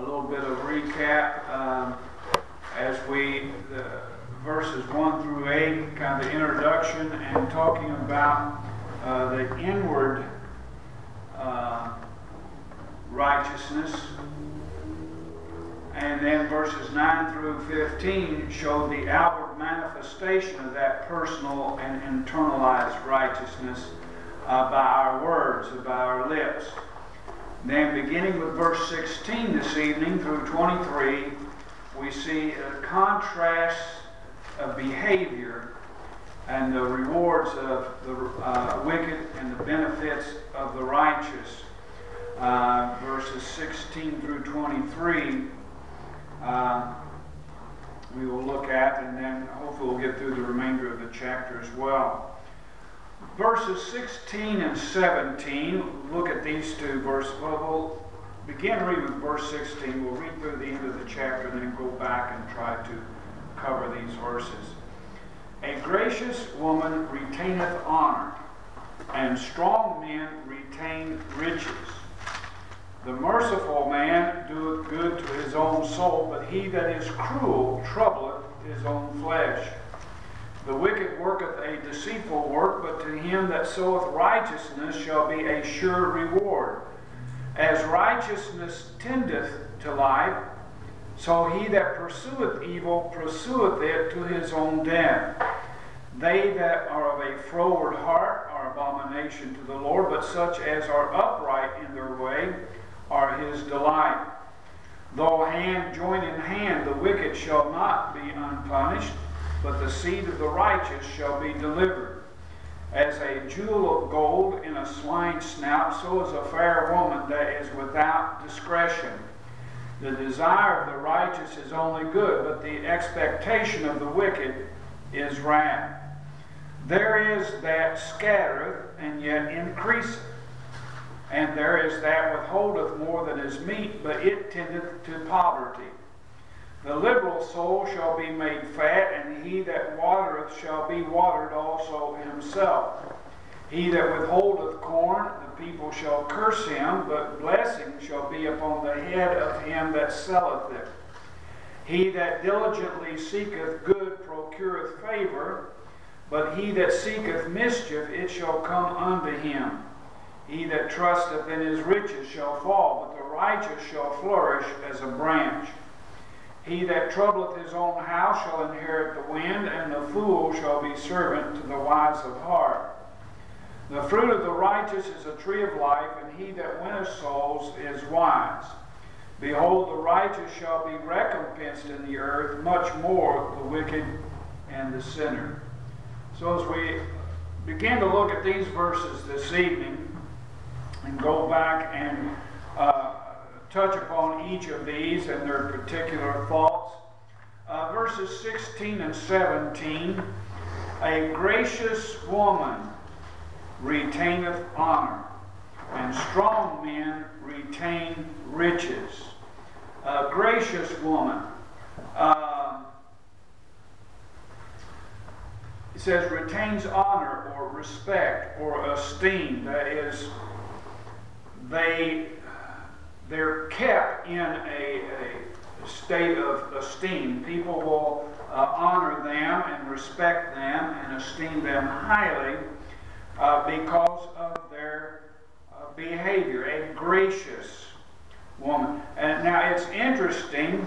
a little bit of recap as we, verses 1 through 8, kind of the introduction and talking about the inward righteousness. And then verses 9 through 15 show the outward manifestation of that personal and internalized righteousness by our words, by our lips. Then beginning with verse 16 this evening through 23, we see a contrast of behavior and the rewards of the wicked and the benefits of the righteous. Verses 16 through 23 we will look at, and then hopefully we'll get through the remainder of the chapter as well. Verses 16 and 17, look at these two verses. Well, we'll begin reading with verse 16. We'll read through the end of the chapter and then go back and try to cover these verses. A gracious woman retaineth honor, and strong men retain riches. The merciful man doeth good to his own soul, but he that is cruel troubleth his own flesh. The wicked worketh a deceitful work, but to him that soweth righteousness shall be a sure reward. As righteousness tendeth to life, so he that pursueth evil pursueth it to his own death. They that are of a froward heart are abomination to the Lord, but such as are upright in their way are his delight. Though hand join in hand, the wicked shall not be unpunished, but the seed of the righteous shall be delivered. As a jewel of gold in a swine's snout, so is a fair woman that is without discretion. The desire of the righteous is only good, but the expectation of the wicked is wrath. There is that scattereth, and yet increaseth. And there is that withholdeth more than is meet, but it tendeth to poverty. The liberal soul shall be made fat, and he that watereth shall be watered also himself. He that withholdeth corn, the people shall curse him, but blessing shall be upon the head of him that selleth it. He that diligently seeketh good procureth favor, but he that seeketh mischief, it shall come unto him. He that trusteth in his riches shall fall, but the righteous shall flourish as a branch. He that troubleth his own house shall inherit the wind, and the fool shall be servant to the wise of heart. The fruit of the righteous is a tree of life, and he that winneth souls is wise. Behold, the righteous shall be recompensed in the earth, much more the wicked and the sinner. So as we begin to look at these verses this evening, and go back and touch upon each of these and their particular thoughts. Verses 16 and 17, a gracious woman retaineth honor, and strong men retain riches. A gracious woman. It says retains honor or respect or esteem. That is, they're kept in a state of esteem. People will honor them and respect them and esteem them highly because of their behavior. A gracious woman. And now it's interesting,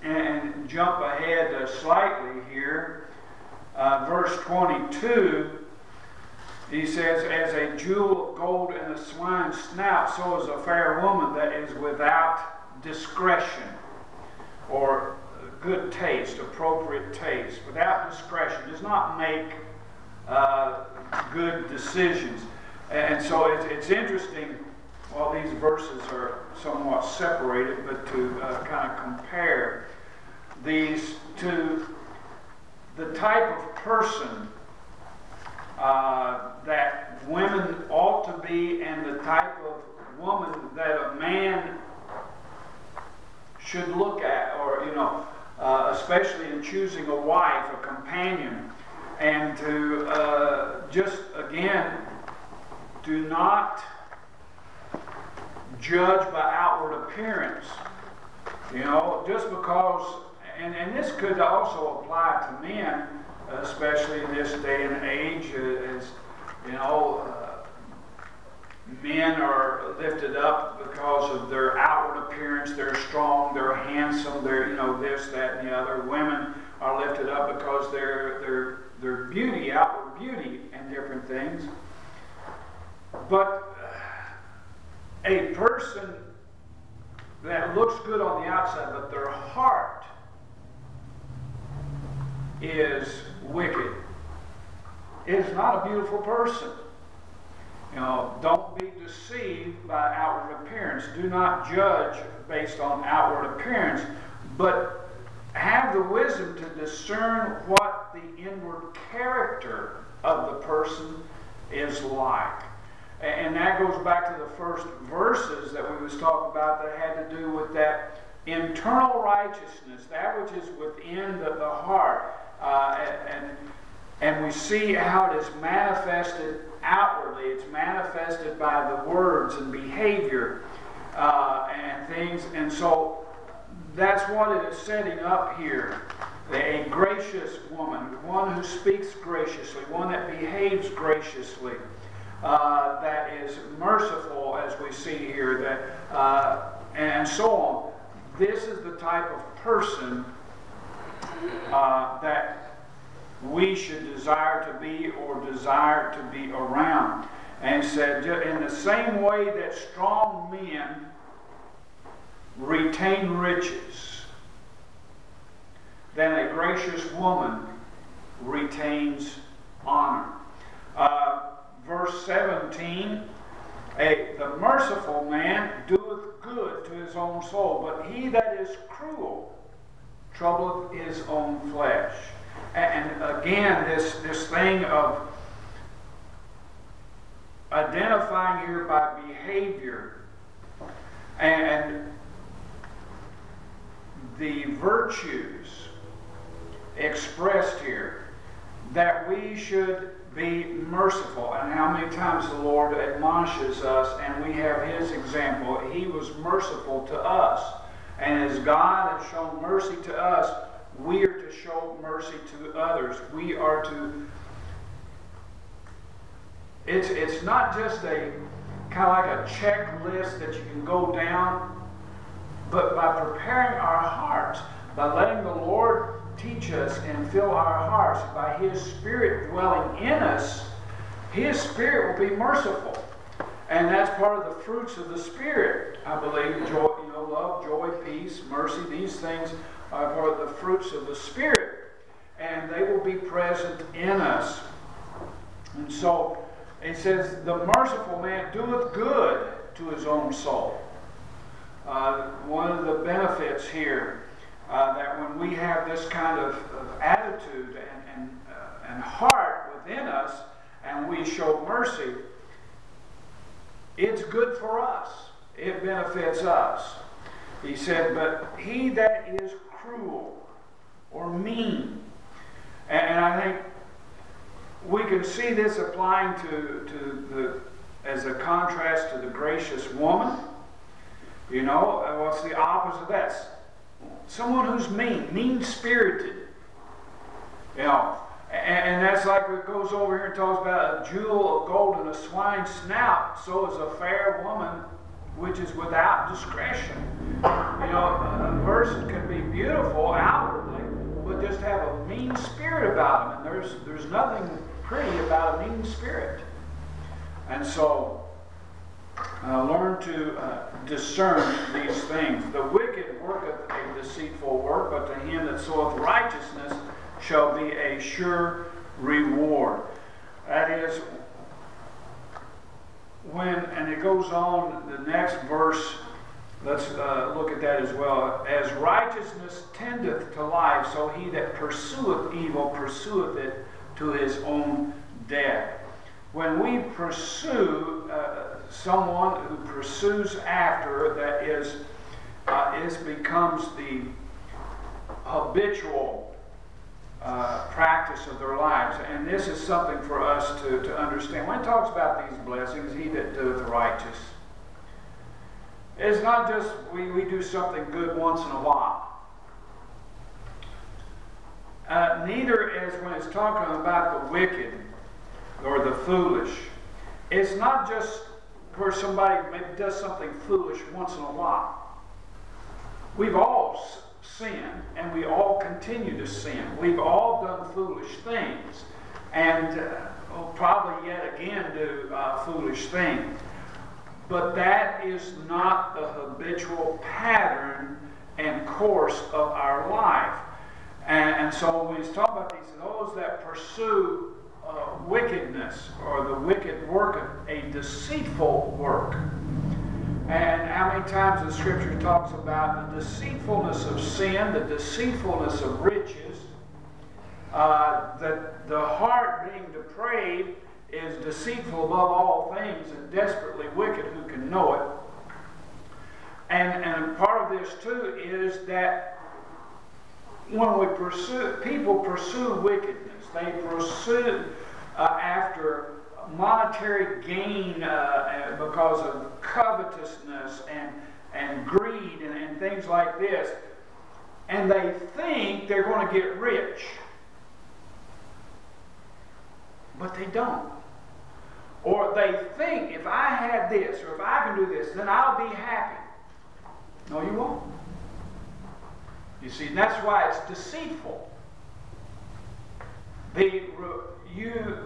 and jump ahead slightly here. Verse 22. He says, as a jewel of gold in a swine's snout, so is a fair woman that is without discretion, or good taste, appropriate taste. Without discretion does not make good decisions. And so it's interesting, while these verses are somewhat separated, but to kind of compare these to the type of person that women ought to be, and the type of woman that a man should look at, or especially in choosing a wife, a companion, and to just again do not judge by outward appearance. You know, just because, and this could also apply to men, especially in this day and age, as you know, men are lifted up because of their outward appearance. They're strong, they're handsome, they're, you know, this, that, and the other. Women are lifted up because their beauty, outward beauty, and different things. But a person that looks good on the outside, but their heart is wicked, is not a beautiful person. You know, don't be deceived by outward appearance. Do not judge based on outward appearance, but have the wisdom to discern what the inward character of the person is like. And that goes back to the first verses that we was talking about that had to do with that internal righteousness, that which is within the heart. And we see how it is manifested outwardly. It's manifested by the words and behavior and things. And so that's what it is setting up here. A gracious woman, one who speaks graciously, one that behaves graciously, that is merciful, as we see here, that and so on. This is the type of person that we should desire to be or desire to be around. And said, in the same way that strong men retain riches, then a gracious woman retains honor. Verse 17, the merciful man doeth good to his own soul, but he that is cruel troubleth his own flesh. And again, this thing of identifying here by behavior and the virtues expressed here, that we should be merciful. And how many times the Lord admonishes us, and we have His example. He was merciful to us. And as God has shown mercy to us, we are to show mercy to others. We are to... It's not just a kind of like a checklist that you can go down, but by preparing our hearts, by letting the Lord teach us and fill our hearts, by His Spirit dwelling in us, His Spirit will be merciful. And that's part of the fruits of the Spirit, I believe. Joy, love, joy, peace, mercy, these things are part of the fruits of the Spirit. And they will be present in us. And so, it says, the merciful man doeth good to his own soul. One of the benefits here, that when we have this kind of attitude and heart within us, and we show mercy, it's good for us. It benefits us. He said, but he that is cruel or mean, and I think we can see this applying as a contrast to the gracious woman. You know, what's the opposite of that? Someone who's mean-spirited. You know, and that's like it goes over here and talks about a jewel of gold and a swine's snout. So is a fair woman which is without discretion. You know, a person can be beautiful outwardly, but just have a mean spirit about them. And there's nothing pretty about a mean spirit. And so, learn to discern these things. The wicked worketh a deceitful work, but to him that soweth righteousness shall be a sure reward. That is, and it goes on, the next verse, let's look at that as well. As righteousness tendeth to life, so he that pursueth evil pursueth it to his own death. When we pursue someone who pursues after, that is, becomes the habitual practice of their lives. And this is something for us to understand. When it talks about these blessings, he that doeth righteous. It's not just we do something good once in a while. Neither is when it's talking about the wicked or the foolish. It's not just where somebody maybe does something foolish once in a while. We've all sinned, and we all continue to sin. We've all done foolish things, and will probably yet again do foolish things. But that is not the habitual pattern and course of our life. And so when he's talking about those that pursue wickedness, or the wicked work, a deceitful work. And how many times the Scripture talks about the deceitfulness of sin, the deceitfulness of riches, that the heart being depraved is deceitful above all things and desperately wicked, who can know it. And part of this too is that when people pursue wickedness, they pursue after monetary gain because of covetousness and greed and things like this, and they think they're going to get rich, but they don't. Or they think, if I have this, or if I can do this, then I'll be happy. No, you won't. You see, and that's why it's deceitful. You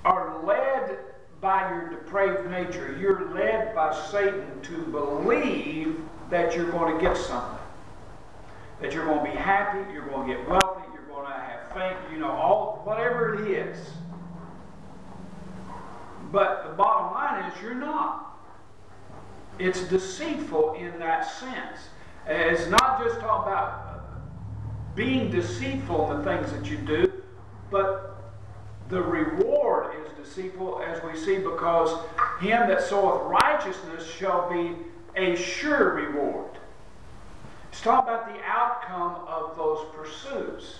are led by your depraved nature. You're led by Satan to believe that you're going to get something. That you're going to be happy, you're going to get wealthy, you're going to have fame, all whatever it is. But the bottom line is you're not. It's deceitful in that sense. It's not just talking about being deceitful in the things that you do, but the reward is deceitful, as we see, because him that soweth righteousness shall be a sure reward. It's talking about the outcome of those pursuits.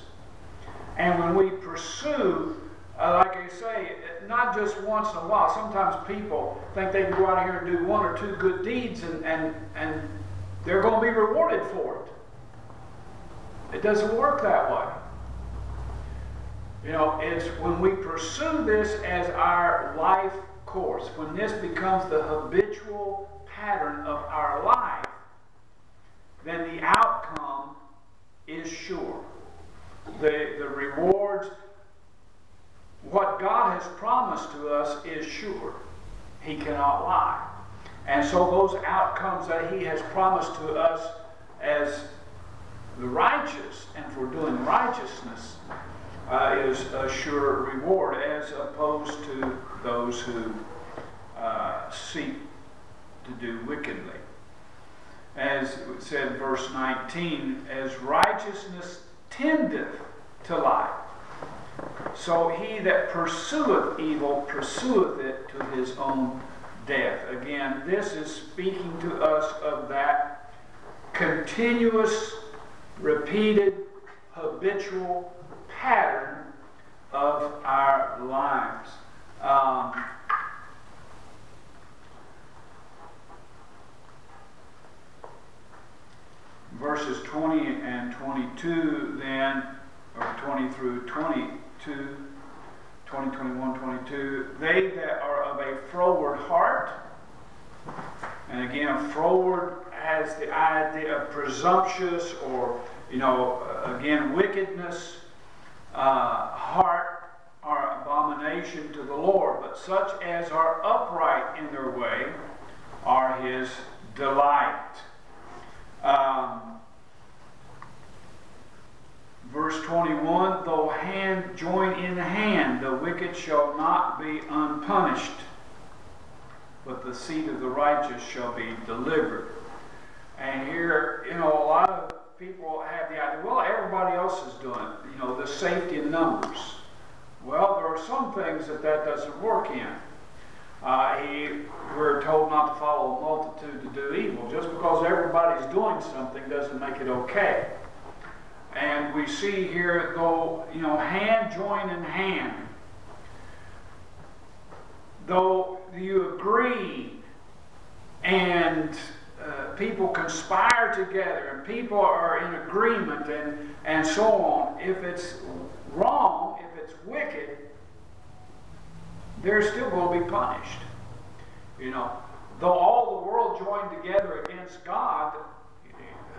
And when we pursue, like I say, not just once in a while. Sometimes people think they can go out here and do one or two good deeds and they're going to be rewarded for it. It doesn't work that way. It's when we pursue this as our life course, when this becomes the habitual pattern of our life, then the outcome is sure. The rewards, what God has promised to us is sure. He cannot lie. And so those outcomes that He has promised to us as the righteous, and for doing righteousness, is a sure reward, as opposed to those who seek to do wickedly. As it said in verse 19, as righteousness tendeth to life, so he that pursueth evil pursueth it to his own death. Again, this is speaking to us of that continuous, repeated, habitual pattern of our lives. Verses 20 and 22 then, or 20 through 22, 20, 21, 22, they that are of a froward heart, and again, froward has the idea of presumptuous, or, again, wickedness, heart are abomination to the Lord, but such as are upright in their way are His delight. Verse 21, though hand join in hand, the wicked shall not be unpunished, but the seed of the righteous shall be delivered. And here, a lot of people have the idea, well, everybody else is doing it, the safety in numbers. Well, there are some things that doesn't work in. We're told not to follow a multitude to do evil. Just because everybody's doing something doesn't make it okay. And we see here, though, hand join in hand, though you agree and people conspire together and people are in agreement and so on, if it's wrong, if it's wicked, they're still going to be punished. You know, though all the world joined together against God,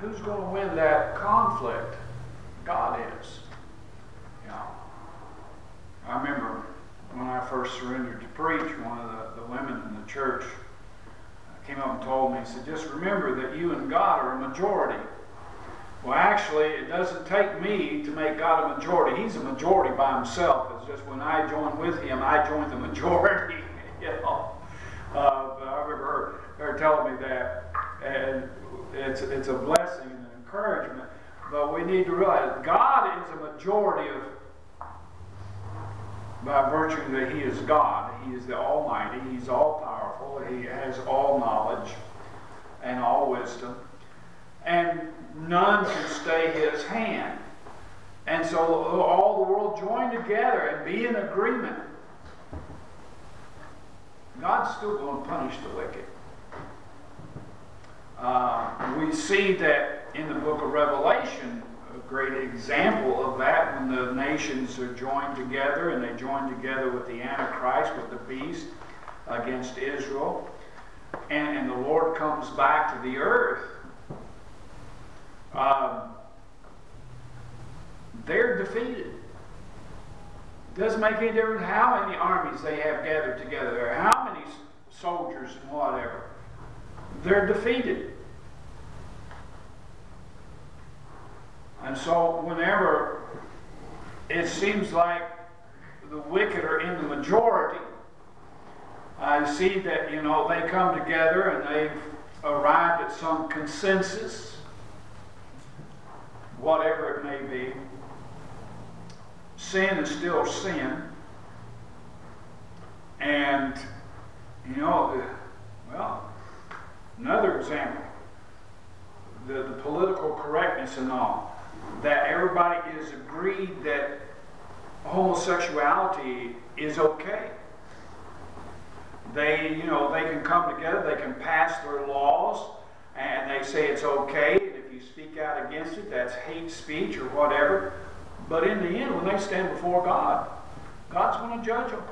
who's going to win that conflict? God is. You know, I remember when I first surrendered to preach, one of the women in the church came up and told me, he said, just remember that you and God are a majority. Well, actually, it doesn't take me to make God a majority. He's a majority by himself. It's just when I join with him, I join the majority. You know, I remember her telling me that, and it's a blessing and an encouragement. But we need to realize God is a majority by virtue that he is God. He is the Almighty. He's all-powerful. He has all knowledge and all wisdom. And none can stay his hand. And so all the world join together and be in agreement. God's still going to punish the wicked. We see that in the book of Revelation, a great example of that, when the nations are joined together, and they join together with the Antichrist, with the beast, against Israel, and the Lord comes back to the earth. They're defeated. It doesn't make any difference how many armies they have gathered together, or how many soldiers and whatever. They're defeated. And so whenever it seems like the wicked are in the majority, I see that, you know, they come together and they've arrived at some consensus, whatever it may be. Sin is still sin. And, you know, well, another example, the political correctness and all, that everybody is agreed that homosexuality is okay. They, you know, they can come together, they can pass their laws, and they say it's okay, and if you speak out against it, that's hate speech or whatever. But in the end, when they stand before God, God's going to judge them.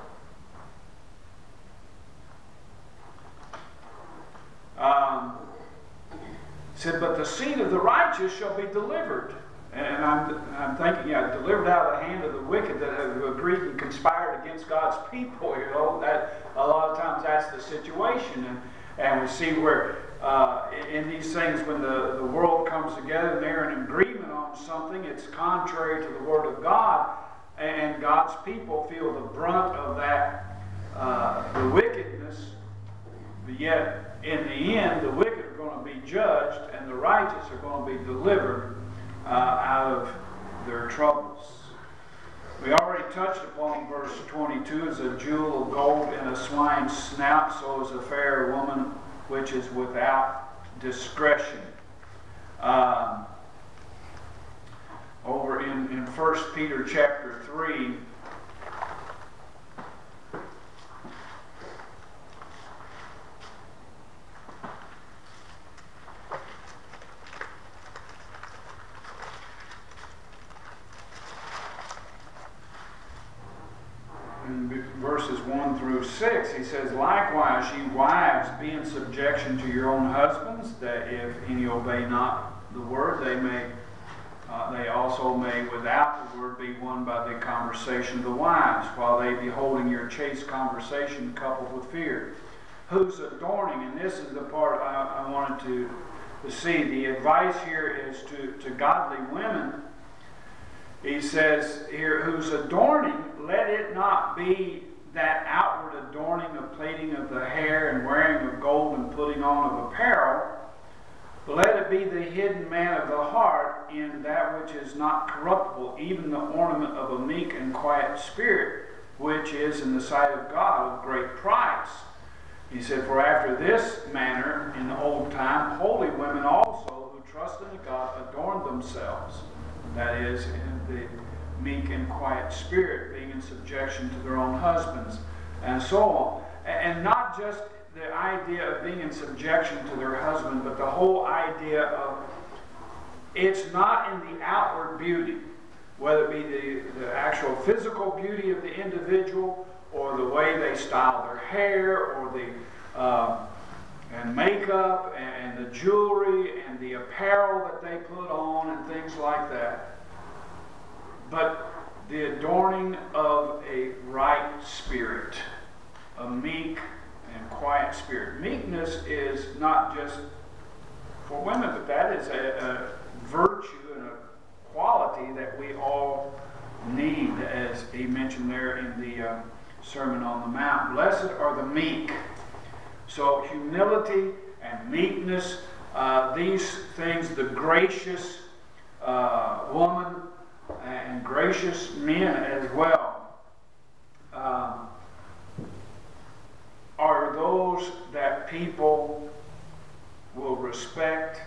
Said, but the seed of the righteous shall be delivered. And I'm thinking, yeah, delivered out of the hand of the wicked that have agreed and conspired against God's people. You know, that a lot of times that's the situation, and we see where in these things, when the world comes together and they're in agreement on something, it's contrary to the Word of God, and God's people feel the brunt of that, the wickedness. But yet, in the end, the wicked are going to be judged, and the righteous are going to be delivered out of their troubles. We already touched upon verse 22, as a jewel of gold in a swine's snout, so is a fair woman which is without discretion. Over in 1 Peter chapter 3, verses 1 through 6, he says, likewise, ye wives, be in subjection to your own husbands, that if any obey not the word, they also may without the word be won by the conversation of the wives, while they be holding your chaste conversation coupled with fear. Whose adorning, and this is the part I wanted to see, the advice here is to godly women. He says here, whose adorning, let it not be that outward adorning of plaiting of the hair and wearing of gold and putting on of apparel, but let it be the hidden man of the heart in that which is not corruptible, even the ornament of a meek and quiet spirit, which is in the sight of God of great price. He said, for after this manner in the old time, holy women also who trust in God adorned themselves, that is, in the meek and quiet spirit, being in subjection to their own husbands, and so on. And not just the idea of being in subjection to their husband, but the whole idea of it's not in the outward beauty, whether it be the actual physical beauty of the individual, or the way they style their hair, or the and makeup, and the jewelry, and the apparel that they put on, and things like that. But the adorning of a right spirit, a meek and quiet spirit. Meekness is not just for women, but that is a virtue and a quality that we all need, as he mentioned there in the Sermon on the Mount. Blessed are the meek. So humility and meekness, these things, the gracious woman and gracious men as well, are those that people will respect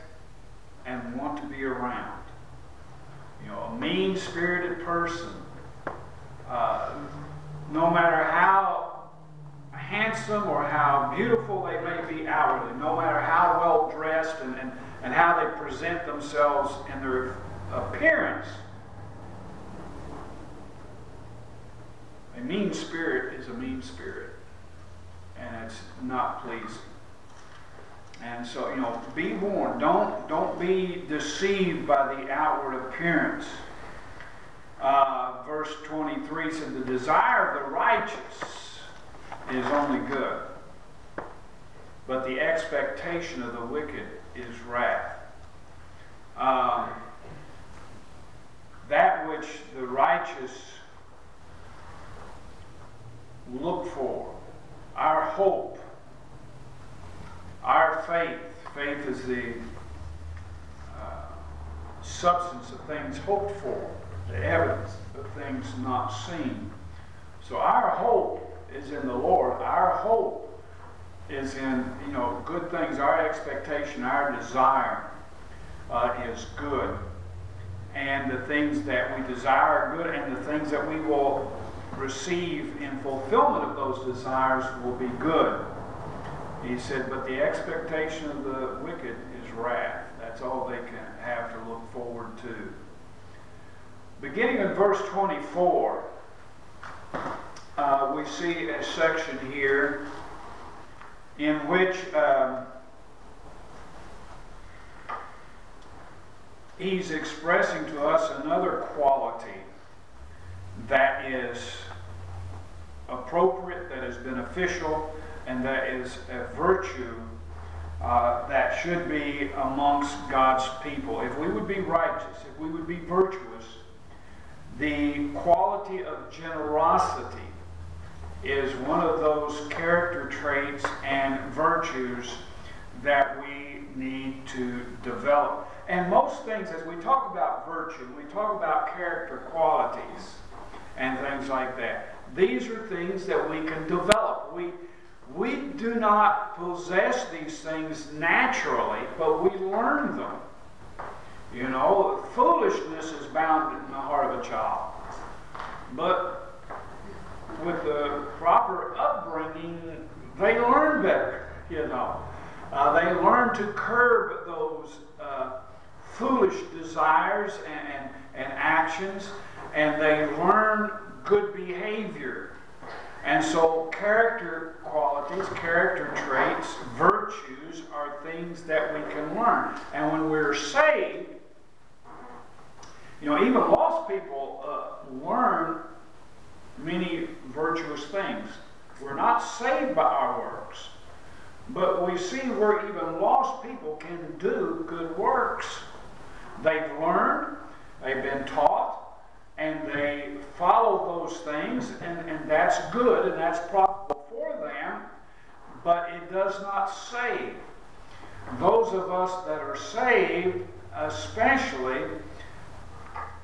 and want to be around. You know, a mean-spirited person, no matter how handsome or how beautiful they may be outwardly, no matter how well dressed and how they present themselves in their appearance, a mean spirit is a mean spirit, and it's not pleasing. And so, you know, be warned. Don't be deceived by the outward appearance. Verse 23 said, the desire of the righteous is only good, but the expectation of the wicked is wrath. That which the righteous look for, our hope, our faith. Faith is the substance of things hoped for, the evidence of things not seen. So our hope is in the Lord. Our hope is in, you know, good things. Our expectation, our desire is good. And the things that we desire are good, and the things that we will receive in fulfillment of those desires will be good. He said, but the expectation of the wicked is wrath. That's all they can have to look forward to. Beginning in verse 24, we see a section here in which he's expressing to us another quality that is appropriate, that is beneficial, and that is a virtue that should be amongst God's people. If we would be righteous, if we would be virtuous, the quality of generosity is one of those character traits and virtues that we need to develop. And most things, as we talk about virtue, we talk about character qualities and things like that. These are things that we can develop. We do not possess these things naturally, but we learn them. You know, foolishness is bound in the heart of a child. But with the proper upbringing, they learn better, you know. They learn to curb those foolish desires and actions, and they learn good behavior. And so character qualities, character traits, virtues are things that we can learn. And when we're saved, you know, even lost people learn many virtuous things. We're not saved by our works, but we see where even lost people can do good works. They've learned, they've been taught, and they follow those things, and that's good, and that's profitable for them, but it does not save. Those of us that are saved, especially,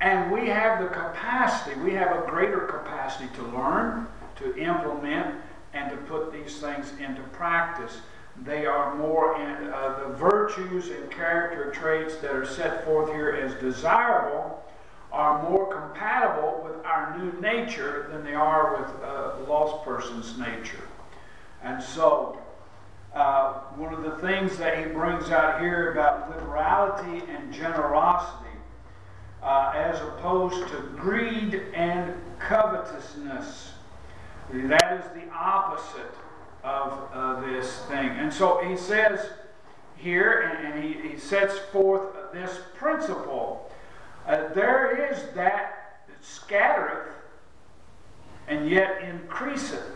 and we have the capacity, we have a greater capacity to learn, to implement, and to put these things into practice. They are more in the virtues and character traits that are set forth here as desirable are more compatible with our new nature than they are with the lost person's nature. And so One of the things that he brings out here about liberality and generosity, as opposed to greed and covetousness. That is the opposite of this thing. And so he says here, and he sets forth this principle. There is that scattereth and yet increaseth.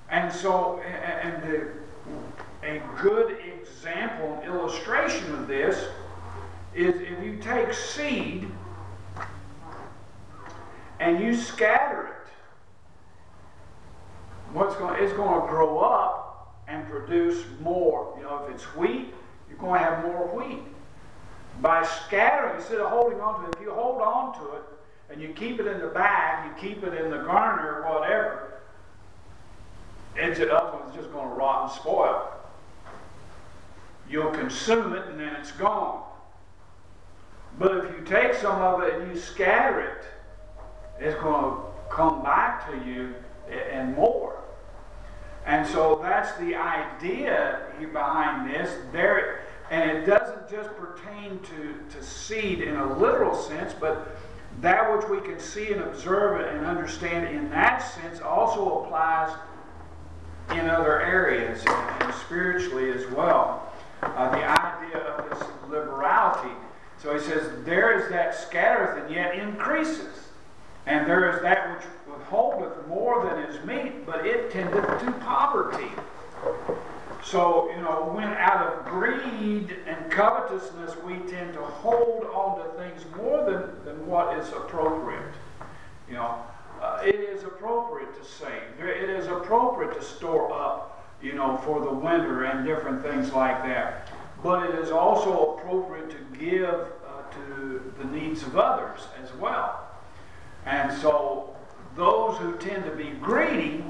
And so, a good example and illustration of this is if you take seed and you scatter it, it's going to grow up and produce more. You know, if it's wheat, you're going to have more wheat. By scattering, instead of holding on to it, if you hold on to it and you keep it in the bag, you keep it in the garner or whatever, it's just going to rot and spoil. You'll consume it and then it's gone. But if you take some of it and you scatter it, it's going to come back to you and more. And so that's the idea behind this. And it doesn't just pertain to seed in a literal sense, but that which we can see and observe and understand in that sense also applies in other areas and spiritually as well. The idea of this liberality. So he says, there is that scattereth and yet increases. And there is that which withholdeth more than is meet, but it tendeth to poverty. So, you know, when out of greed and covetousness we tend to hold on to things more than what is appropriate. You know, it is appropriate to save. It is appropriate to store up, you know, for the winter and different things like that. But it is also appropriate to give to the needs of others as well. And so those who tend to be greedy,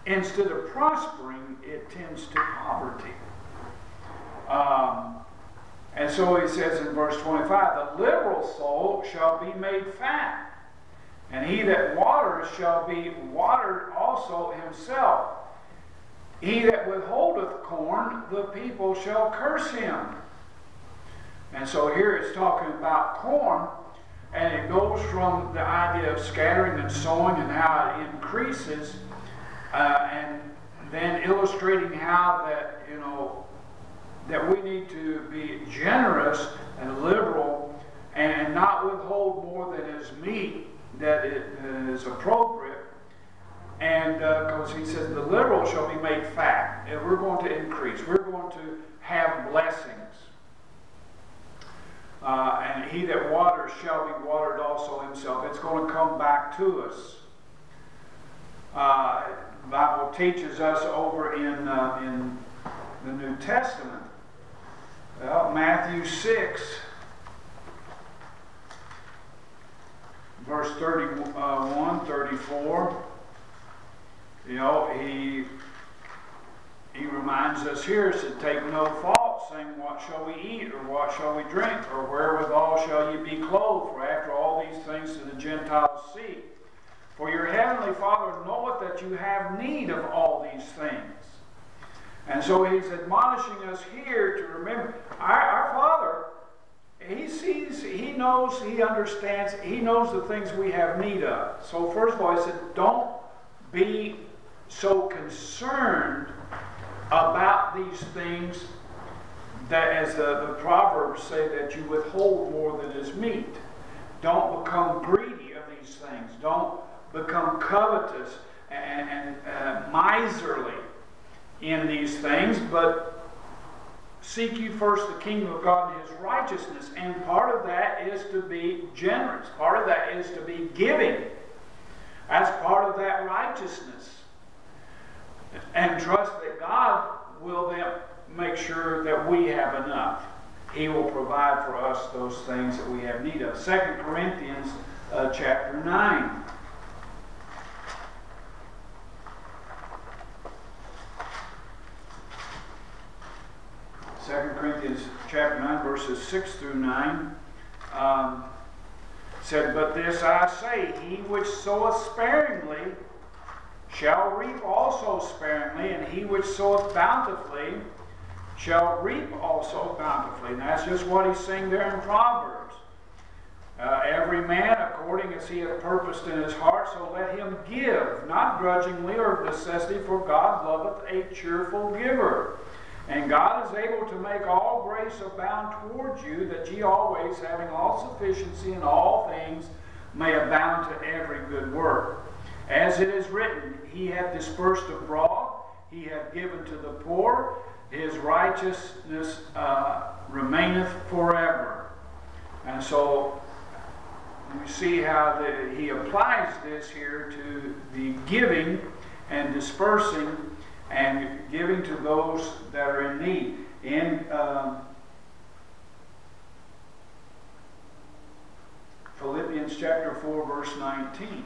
instead of prospering, it tends to poverty. And so he says in verse 25, the liberal soul shall be made fat, and he that waters shall be watered also himself. He that withholdeth corn, the people shall curse him. And so here it's talking about corn, and it goes from the idea of scattering and sowing and how it increases, and then illustrating how that, you know, that we need to be generous and liberal and not withhold more than is meet, that it is appropriate. And because he says the liberal shall be made fat, and we're going to increase. We're going to have blessings. And he that waters shall be watered also himself. It's going to come back to us. The Bible teaches us over in the New Testament. Well, Matthew 6, verse 31, 34. You know, he reminds us here to take no fault, saying, what shall we eat, or what shall we drink, or wherewithal shall ye be clothed? For after all these things do the Gentiles seek. For your heavenly Father knoweth that you have need of all these things. And so he's admonishing us here to remember, our Father, he sees, he knows, he understands, he knows the things we have need of. So first of all, he said, don't be so concerned about these things that, as the Proverbs say, that you withhold more than is meet. Don't become greedy of these things. Don't become covetous and miserly in these things, but seek ye first the kingdom of God and his righteousness. And part of that is to be generous. Part of that is to be giving. That's part of that righteousness. And trust that God will then make sure that we have enough. He will provide for us those things that we have need of. 2 Corinthians chapter 9. Corinthians chapter 9, verses 6 through 9, said, but this I say, he which soweth sparingly shall reap also sparingly, and he which soweth bountifully shall reap also bountifully. And that's just what he's saying there in Proverbs. Every man according as he hath purposed in his heart, so let him give, not grudgingly or of necessity, for God loveth a cheerful giver. And God is able to make all grace abound towards you, that ye always, having all sufficiency in all things, may abound to every good work. As it is written, he hath dispersed abroad, he hath given to the poor, his righteousness remaineth forever. And so we see how he applies this here to the giving and dispersing and giving to those that are in need. In Philippians chapter 4, verse 19.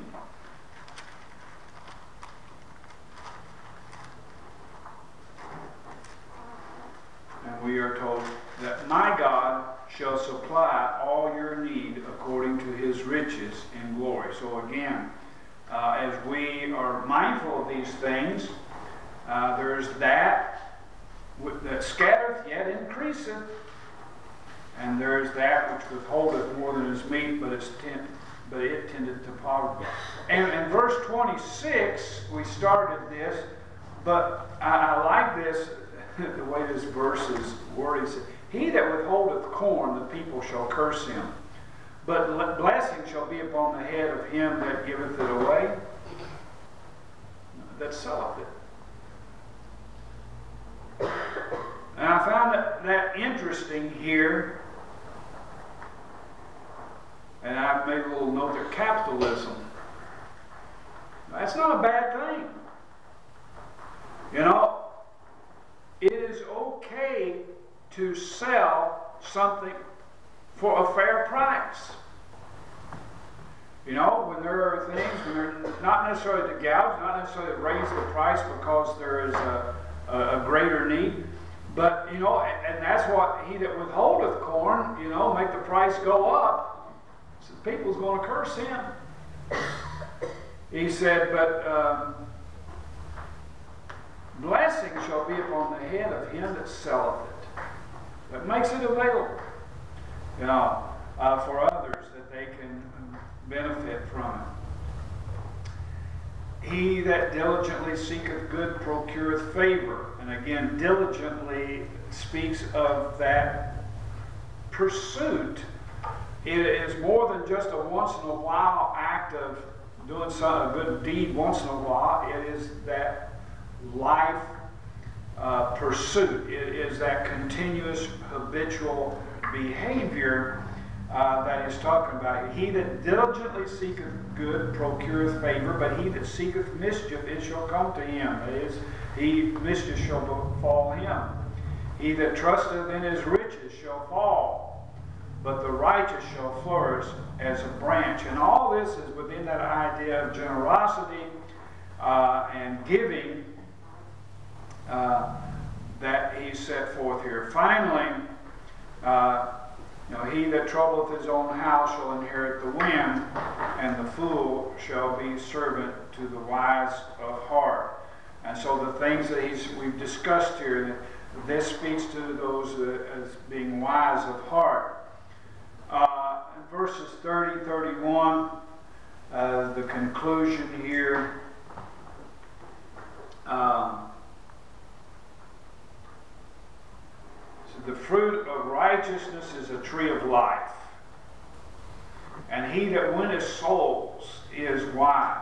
And we are told that my God shall supply all your need according to his riches in glory. So again, as we are mindful of these things, there's that scattereth yet increaseth, and there's that which withholdeth more than is meet, but it tendeth to poverty. And in verse 26, we started this, but I like this, the way this verse is worded. He said, he that withholdeth corn, the people shall curse him. But blessing shall be upon the head of him that giveth it away, that selleth it. And I found that interesting here. And I made a little note there, capitalism. That's not a bad thing. You know, it is okay to sell something for a fair price. You know, when there are things, when they're not necessarily to gouge, not necessarily to raise the price because there is a greater need, but, you know, and that's what he that withholdeth corn, you know, make the price go up, so the people's going to curse him. He said, but blessing shall be upon the head of him that selleth it, that makes it available, you know, for others, that they can benefit from it. He that diligently seeketh good procureth favor. And again, diligently speaks of that pursuit. It is more than just a once in a while act of doing a good deed once in a while. It is that life pursuit. It is that continuous habitual behavior that he's talking about. He that diligently seeketh good procureth favor, but he that seeketh mischief, it shall come to him. That is, mischief shall befall him. He that trusteth in his riches shall fall, but the righteous shall flourish as a branch. And all this is within that idea of generosity and giving that he set forth here. Finally, he that troubleth his own house shall inherit the wind, and the fool shall be servant to the wise of heart. And so the things that we've discussed here, this speaks to those as being wise of heart. In verses 30, 31, the conclusion here. The fruit of righteousness is a tree of life, and he that winneth souls is wise.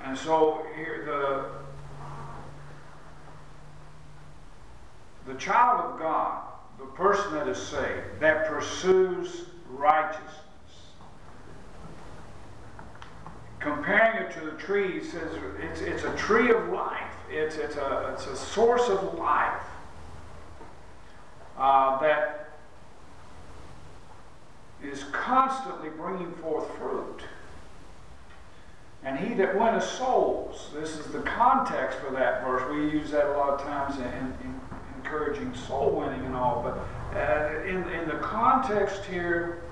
And so here the child of God, the person that is saved, that pursues righteousness, comparing it to the tree, he says it's a tree of life. It's a source of life that is constantly bringing forth fruit. And he that winneth souls, this is the context for that verse. We use that a lot of times in encouraging soul winning and all, but in the context here,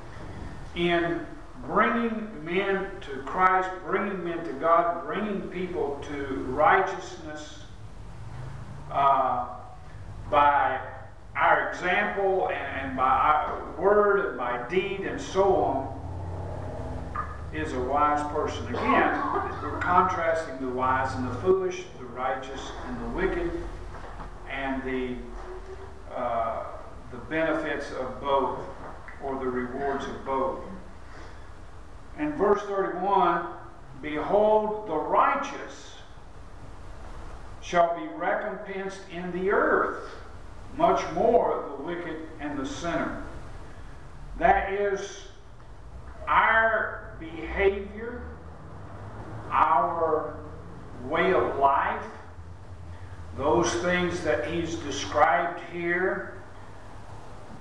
in bringing men to Christ, bringing men to God, bringing people to righteousness by our example and by our word and by deed and so on, is a wise person. Again, we're contrasting the wise and the foolish, the righteous and the wicked, and the benefits of both, or the rewards of both. And verse 31, behold, the righteous shall be recompensed in the earth, much more the wicked and the sinner. That is our behavior, our way of life, those things that he's described here,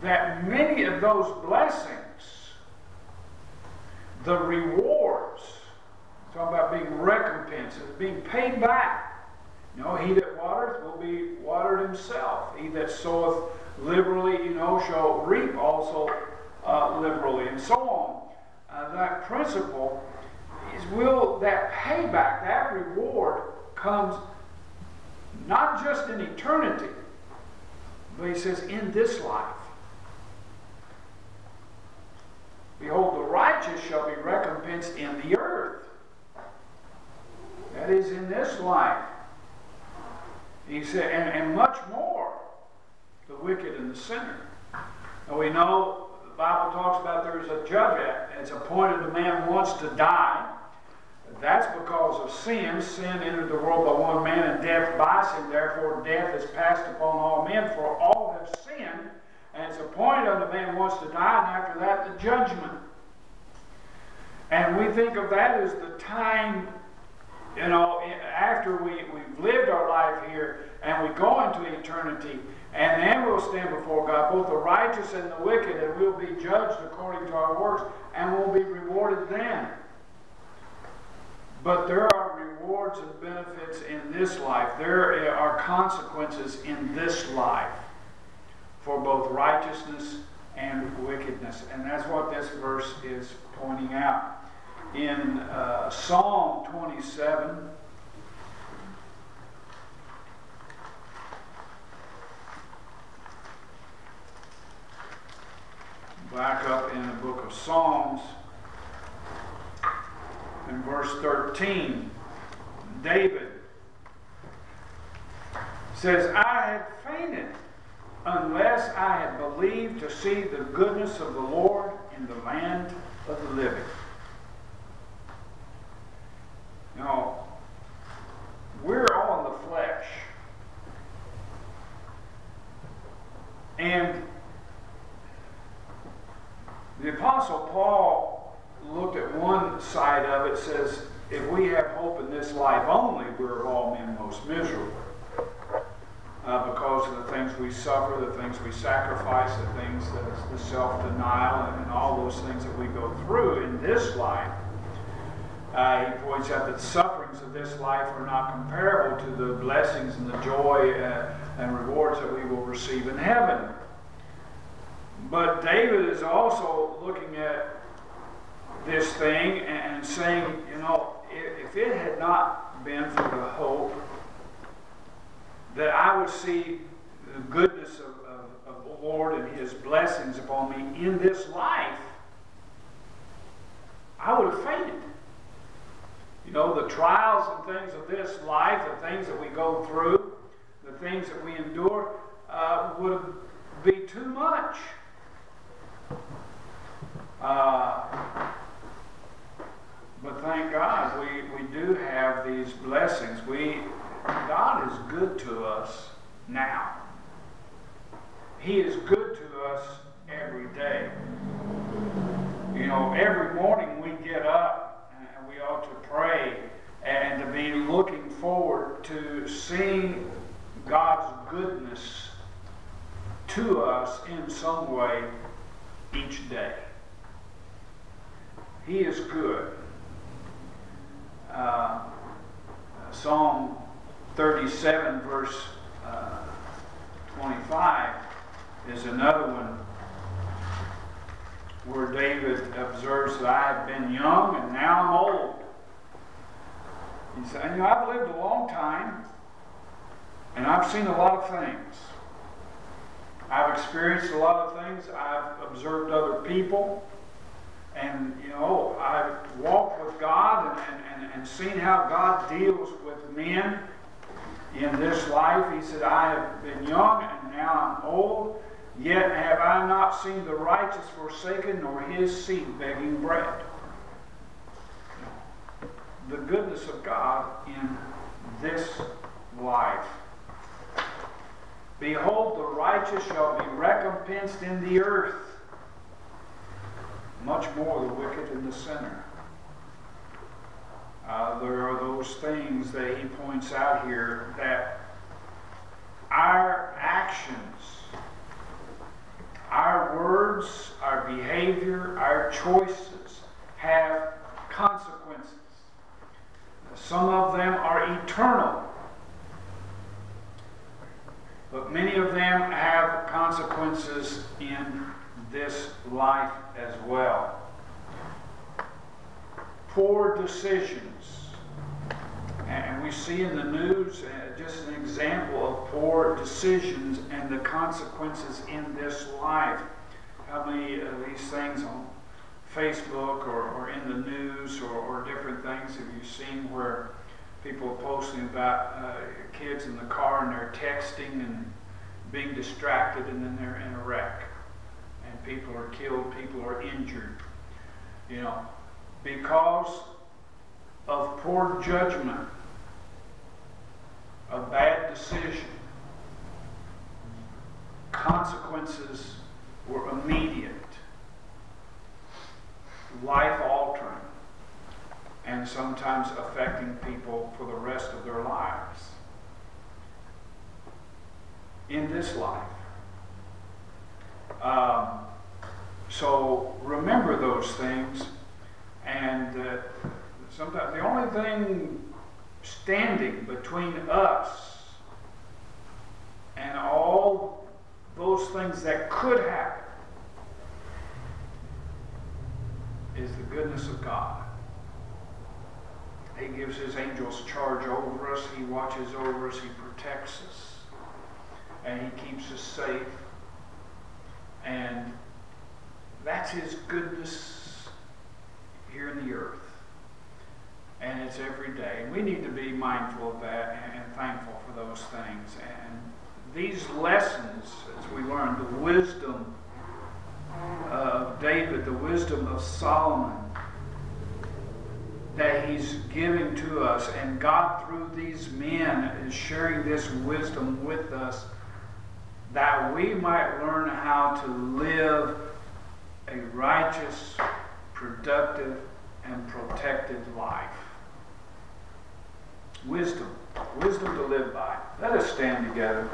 that many of those blessings, the rewards, talking about being recompensed, being paid back. You know, he that watereth will be watered himself. He that soweth liberally, shall reap also liberally, and so on. That principle is, that payback, that reward comes not just in eternity, but he says in this life. Behold, the righteous shall be recompensed in the earth. That is, in this life. He said, and much more, the wicked and the sinner. Now we know the Bible talks about there's a judgment. It's appointed a man wants to die. That's because of sin. Sin entered the world by one man, and death by sin. Therefore, death is passed upon all men, for all have sinned. And it's appointed unto man wants to die, and after that, the judgment. And we think of that as the time, after we've lived our life here, and we go into eternity, and then we'll stand before God, both the righteous and the wicked, and we'll be judged according to our works, and we'll be rewarded then. But there are rewards and benefits in this life. There are consequences in this life for both righteousness and wickedness. And that's what this verse is pointing out. In Psalm 27, back up in the book of Psalms, in verse 13, David says, I had fainted unless I had believed to see the goodness of the Lord in the land of the living. Now, we're all in the flesh. And the Apostle Paul looked at one side of it, says, if we have hope in this life only, we're of all men most miserable. Because of the things we suffer, the things we sacrifice, the things that the self-denial, and all those things that we go through in this life. He points out that the sufferings of this life are not comparable to the blessings and the joy and rewards that we will receive in heaven. But David is also looking at this thing and saying, if it had not been for the hope that I would see the goodness of the Lord and His blessings upon me in this life, I would have fainted. The trials and things of this life, the things that we go through, the things that we endure, would be too much. But thank God we do have these blessings. God is good to us now. He is good to us every day. Every morning we get up and we ought to pray and to be looking forward to seeing God's goodness to us in some way each day. He is good. Psalm 37 verse 25 is another one where David observes that I have been young and now I'm old. He said, you know, I've lived a long time and I've seen a lot of things. I've experienced a lot of things. I've observed other people. And, you know, I've walked with God and seen how God deals with men in this life. He said, I have been young and now I'm old, yet have I not seen the righteous forsaken, nor his seed begging bread. The goodness of God in this life. Behold, the righteous shall be recompensed in the earth, much more the wicked and the sinner. There are those things that he points out here, that our actions, our words, our behavior, our choices have consequences. Some of them are eternal, but many of them have consequences in this life as well. Poor decisions. And we see in the news just an example of poor decisions and the consequences in this life. How many of these things on Facebook or in the news or different things have you seen where people are posting about kids in the car and they're texting and being distracted, and then they're in a wreck and people are killed, people are injured, you know, because of poor judgment, a bad decision. Consequences were immediate, life-altering, and sometimes affecting people for the rest of their lives. In this life. So remember those things, and sometimes the only thing standing between us and all those things that could happen is the goodness of God. He gives his angels charge over us. He watches over us. He protects us. And he keeps us safe. And that's his goodness here in the earth. And it's every day. And we need to be mindful of that and thankful for those things. And these lessons, as we learn, the wisdom of David, the wisdom of Solomon, that he's giving to us, and God through these men is sharing this wisdom with us, that we might learn how to live a righteous, productive, and protected life. Wisdom to live by. Let us stand together.